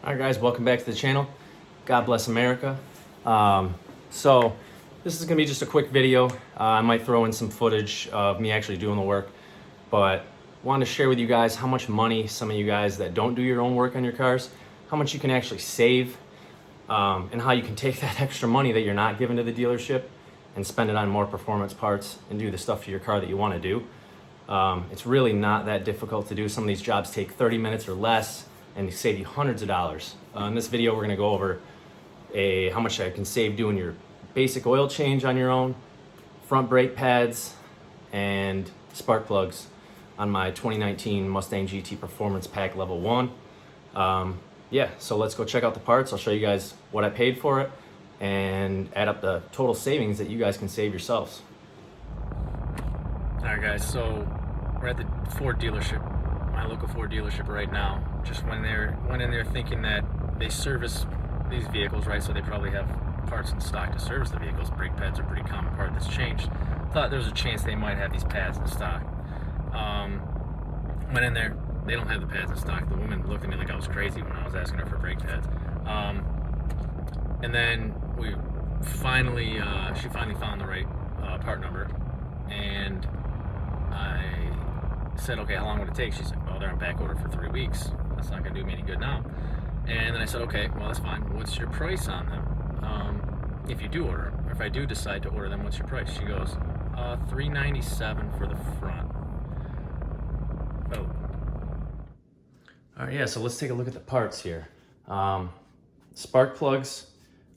All right, guys, welcome back to the channel. God bless America. So this is gonna be just a quick video. I might throw in some footage of me actually doing the work, but wanted to share with you guys how much money some of you guys that don't do your own work on your cars, how much you can actually save, and how you can take that extra money that you're not giving to the dealership and spend it on more performance parts and do the stuff to your car that you want to do. It's really not that difficult to do. Some of these jobs take 30 minutes or less and save you hundreds of dollars. In this video, we're going to go over how much I can save doing your basic oil change on your own, front brake pads, and spark plugs on my 2019 Mustang GT Performance Pack Level 1. Yeah, so let's go check out the parts. I'll show you guys what I paid for it and add up the total savings that you guys can save yourselves. All right, guys, so we're at the Ford dealership, my local Ford dealership right now. Just went in there thinking that they service these vehicles, right? So they probably have parts in stock to service the vehicles. Brake pads are a pretty common part that's changed. Thought there was a chance they might have these pads in stock. Went in there, they don't have the pads in stock. The woman looked at me like I was crazy when I was asking her for brake pads. And then we finally, she finally found the right part number, and I said, okay, how long would it take? She's like, well, they're on back order for 3 weeks. That's not gonna do me any good now. And then I said, okay, well, that's fine. What's your price on them? If you do order them, or if I do decide to order them, what's your price? She goes, $397 for the front. Oh. All right, yeah, so let's take a look at the parts here. Spark plugs,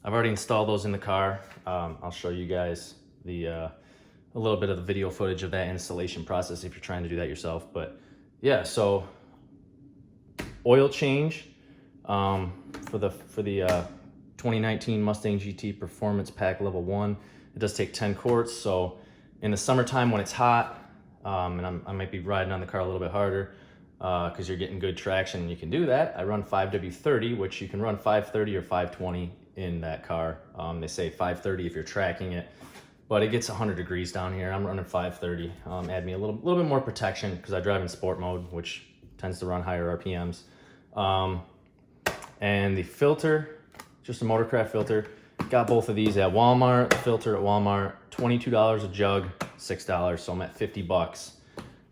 I've already installed those in the car. I'll show you guys a little bit of the video footage of that installation process if you're trying to do that yourself. But yeah, so oil change for the 2019 Mustang GT Performance Pack Level 1. It does take 10 quarts. So in the summertime when it's hot, and I might be riding on the car a little bit harder because you're getting good traction, and you can do that. I run 5W30, which you can run 530 or 520 in that car. They say 530 if you're tracking it, but it gets 100 degrees down here. I'm running 530. Add me a little bit more protection because I drive in sport mode, which tends to run higher RPMs. And the filter, just a Motorcraft filter. Got both of these at Walmart. The filter at Walmart, $22 a jug, $6. So I'm at 50 bucks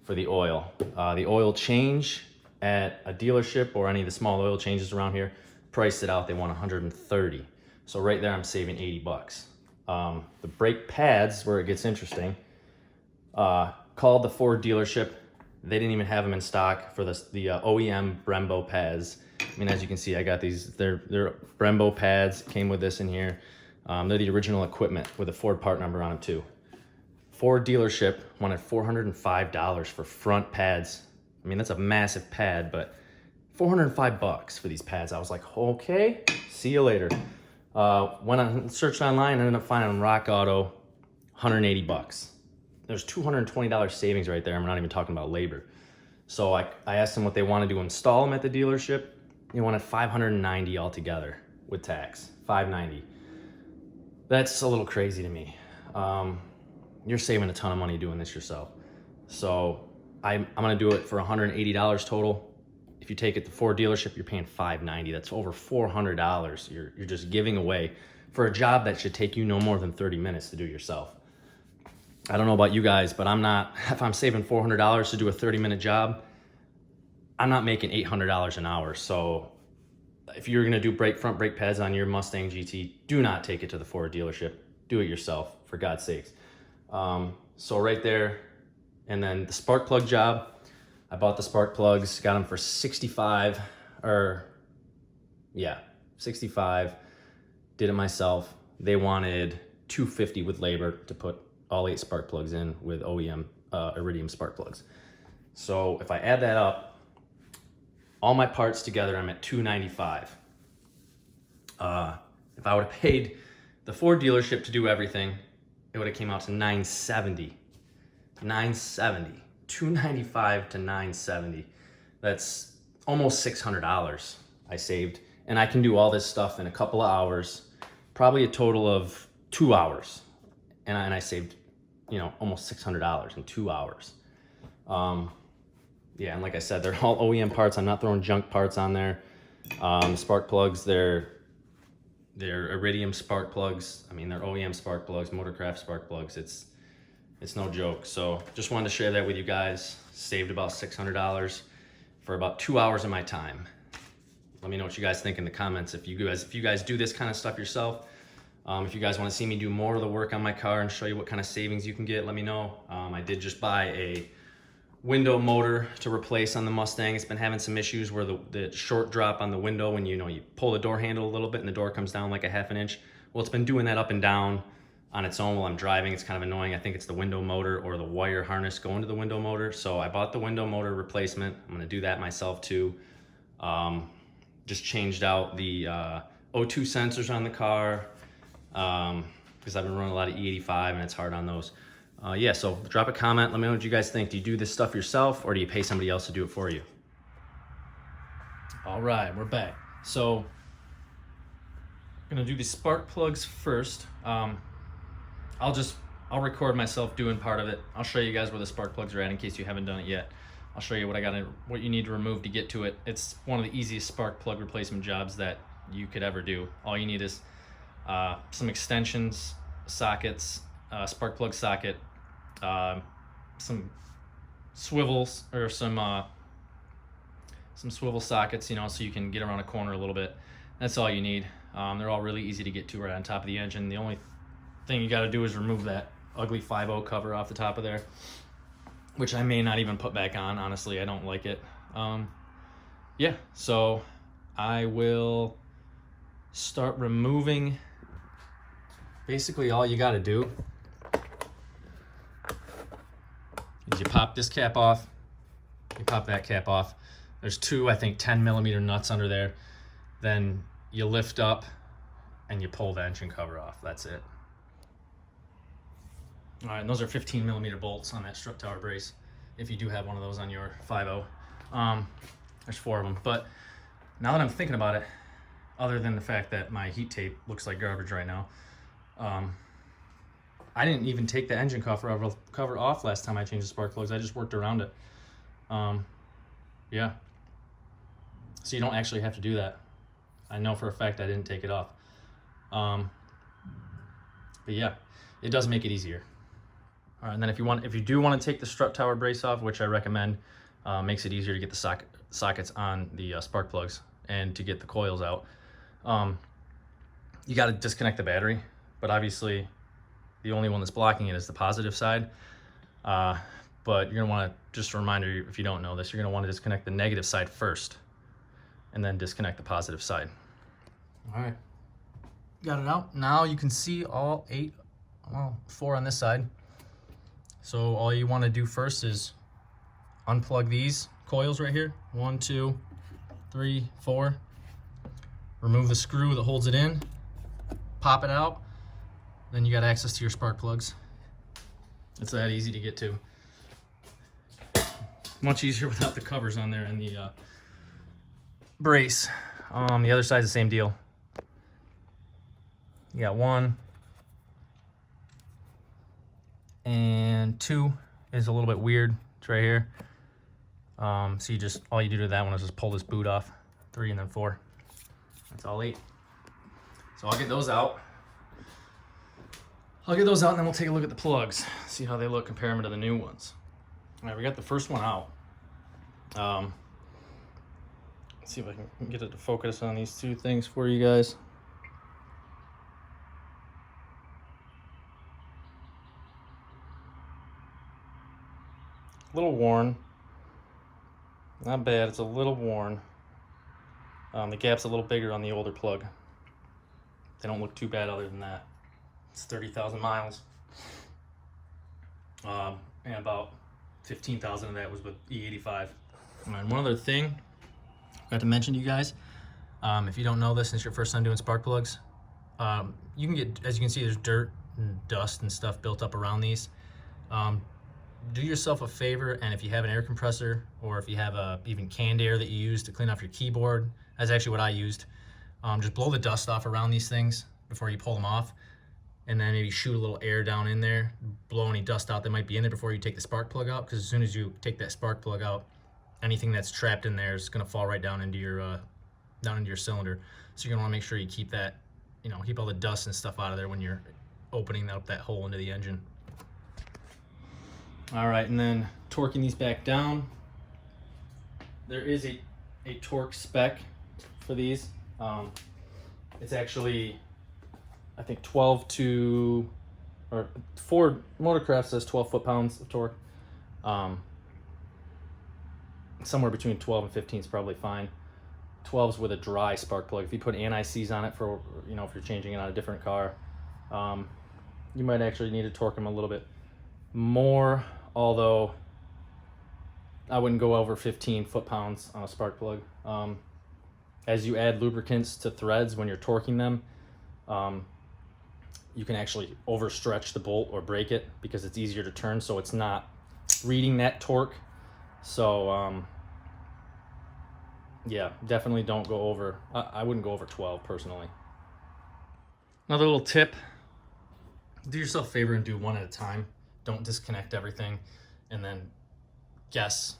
for the oil. The oil change at a dealership or any of the small oil changes around here, priced it out, they want 130. So right there, I'm saving 80 bucks. The brake pads, where it gets interesting, called the Ford dealership. They didn't even have them in stock for the OEM brembo pads. I mean, as you can see, I got these, they're brembo pads, came with this in here. They're the original equipment with a Ford part number on them too. Ford dealership wanted $405 for front pads. I mean, that's a massive pad, but 405 bucks for these pads. I was like, okay, see you later. Went on, searched online, ended up finding on Rock Auto, 180 bucks. There's $220 savings right there. I'm not even talking about labor. So I asked them what they wanted to install them at the dealership. They wanted $590 altogether with tax, $590. That's a little crazy to me. You're saving a ton of money doing this yourself. So I'm gonna do it for $180 total. If you take it to Ford dealership, you're paying $590. That's over $400 you're just giving away for a job that should take you no more than 30 minutes to do yourself. I don't know about you guys, but if I'm saving $400 to do a 30-minute job, I'm not making $800 an hour. So if you're gonna do front brake pads on your Mustang GT, do not take it to the Ford dealership. Do it yourself, for God's sakes. So right there, and then the spark plug job, I bought the spark plugs, got them for 65, did it myself. They wanted $250 with labor to put all 8 spark plugs in with OEM Iridium spark plugs. So if I add that up, all my parts together, I'm at $295. If I would have paid the Ford dealership to do everything, it would have came out to $970. $295 to $970. That's almost $600 I saved. And I can do all this stuff in a couple of hours, probably a total of 2 hours. And I saved, almost $600 in 2 hours. Yeah, and like I said, they're all OEM parts. I'm not throwing junk parts on there. The spark plugs, they're iridium spark plugs. I mean, they're OEM spark plugs, Motorcraft spark plugs. It's no joke. So just wanted to share that with you guys. Saved about $600 for about 2 hours of my time. Let me know what you guys think in the comments. If you guys do this kind of stuff yourself, if you guys want to see me do more of the work on my car and show you what kind of savings you can get, let me know. I did just buy a window motor to replace on the Mustang. It's been having some issues where the short drop on the window, when you pull the door handle a little bit and the door comes down like a half an inch. Well, it's been doing that up and down on its own while I'm driving. It's kind of annoying. I think it's the window motor or the wire harness going to the window motor. So I bought the window motor replacement. I'm gonna do that myself too. Just changed out the O2 sensors on the car because I've been running a lot of E85 and it's hard on those. Yeah, so drop a comment. Let me know what you guys think. Do you do this stuff yourself or do you pay somebody else to do it for you? All right, we're back. So I'm gonna do the spark plugs first. I'll record myself doing part of it. I'll show you guys where the spark plugs are at in case you haven't done it yet. I'll show you what you need to remove to get to it. It's one of the easiest spark plug replacement jobs that you could ever do. All you need is some extensions, sockets, spark plug socket, some swivels or some swivel sockets, so you can get around a corner a little bit. That's all you need. They're all really easy to get to right on top of the engine. The only thing you got to do is remove that ugly 5.0 cover off the top of there, which I may not even put back on. Honestly, I don't like it. Yeah, so I will start removing. Basically, all you got to do is you pop this cap off, you pop that cap off. There's two, I think, 10mm nuts under there. Then you lift up and you pull the engine cover off. That's it. All right, and those are 15mm bolts on that strut tower brace, if you do have one of those on your 5.0. There's 4 of them. But now that I'm thinking about it, other than the fact that my heat tape looks like garbage right now, I didn't even take the engine cover off last time I changed the spark plugs. I just worked around it. Yeah. So you don't actually have to do that. I know for a fact I didn't take it off. But yeah, it does make it easier. All right, and then if you do want to take the strut tower brace off, which I recommend, makes it easier to get the sockets on the spark plugs and to get the coils out. You got to disconnect the battery, but obviously the only one that's blocking it is the positive side. But you're gonna want to, just a reminder, if you don't know this, you're gonna want to disconnect the negative side first and then disconnect the positive side. All right, got it out. Now you can see all 4 on this side. So all you want to do first is unplug these coils right here. 1, 2, 3, 4. Remove the screw that holds it in, pop it out, then you got access to your spark plugs. It's that easy to get to. Much easier without the covers on there and the brace. The other side's the same deal. You got 1 and 2 is a little bit weird. It's right here. So all you do to that one is just pull this boot off. 3 and then 4. That's all 8. So I'll get those out. And then we'll take a look at the plugs. See how they look, compare them to the new ones. All right, we got the first one out. Let's see if I can get it to focus on these 2 things for you guys. A little worn. Not bad, it's a little worn. The gap's a little bigger on the older plug. They don't look too bad other than that. It's 30,000 miles. And about 15,000 of that was with E85. And one other thing I forgot to mention to you guys, if you don't know this and it's your first time doing spark plugs, you can get, as you can see, there's dirt and dust and stuff built up around these. Do yourself a favor, and if you have an air compressor or if you have even canned air that you use to clean off your keyboard, that's actually what I used. Just blow the dust off around these things before you pull them off, and then maybe shoot a little air down in there, blow any dust out that might be in there before you take the spark plug out, because as soon as you take that spark plug out, anything that's trapped in there is going to fall right down into your down into your cylinder. So you're gonna wanna make sure you keep that, you know, keep all the dust and stuff out of there when you're opening up that hole into the engine. All right, and then torquing these back down. There is a torque spec for these. It's actually, I think 12 to, or Ford Motorcraft says 12 foot-pounds of torque. Somewhere between 12 and 15 is probably fine. 12's with a dry spark plug. If you put anti-seize on it for, you know, if you're changing it on a different car, you might actually need to torque them a little bit more, although I wouldn't go over 15 foot-pounds on a spark plug. As you add lubricants to threads when you're torquing them, you can actually overstretch the bolt or break it because it's easier to turn, so it's not reading that torque. So yeah, definitely don't go over, I wouldn't go over 12 personally. Another little tip, do yourself a favor and do one at a time. Don't disconnect everything and then guess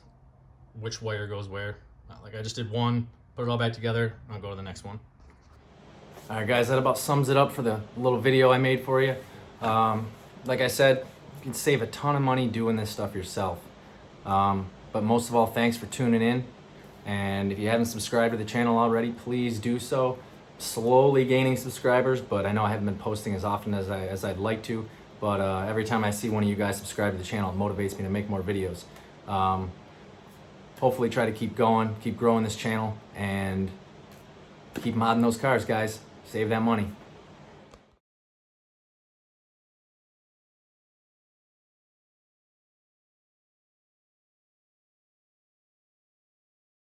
which wire goes where. Like I just did one, put it all back together, I'll go to the next one. All right guys, that about sums it up for the little video I made for you. Like I said, you can save a ton of money doing this stuff yourself. But most of all, thanks for tuning in. And if you haven't subscribed to the channel already, please do so. Slowly gaining subscribers, but I know I haven't been posting as often as I'd like to. But every time I see one of you guys subscribe to the channel, it motivates me to make more videos. Hopefully try to keep going, keep growing this channel, and keep modding those cars, guys. Save that money.